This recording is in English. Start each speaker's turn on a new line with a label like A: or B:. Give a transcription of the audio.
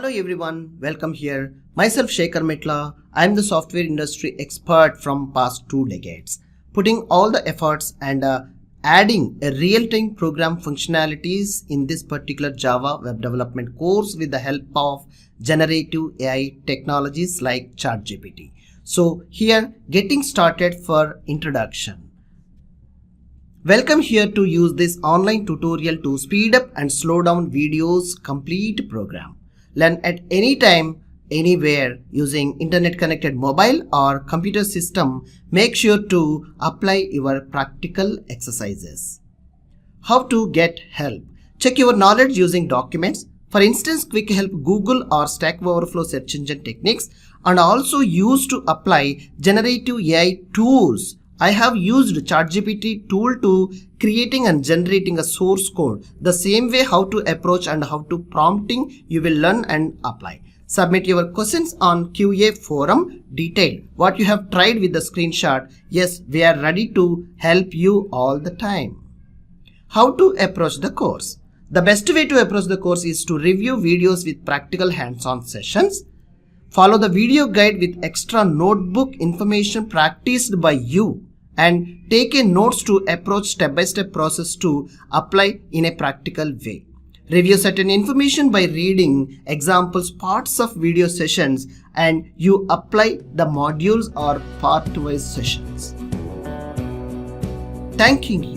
A: Hello everyone, welcome here. Myself Shekhar Mitla. I am the software industry expert from past 2 decades, putting all the efforts and adding a real-time program functionalities in this particular Java web development course with the help of generative AI technologies like ChatGPT. So here, getting started for introduction. Welcome here to use this online tutorial to speed up and slow down videos complete program. Learn at any time, anywhere using internet connected mobile or computer system. Make sure to apply your practical exercises. How to get help? Check your knowledge using documents. For instance, quick help Google or Stack Overflow search engine techniques, and also use to apply generative AI tools. I have used ChatGPT tool to creating and generating a source code. The same way how to approach and how to prompting you will learn and apply. Submit your questions on QA forum detailed. What you have tried with the screenshot. Yes, we are ready to help you all the time. How to approach the course? The best way to approach the course is to review videos with practical hands-on sessions. Follow the video guide with extra notebook information practiced by you, and take a notes to approach step-by-step process to apply in a practical way. Review certain information by reading examples parts of video sessions, and you apply the modules or part-wise sessions. Thanking you.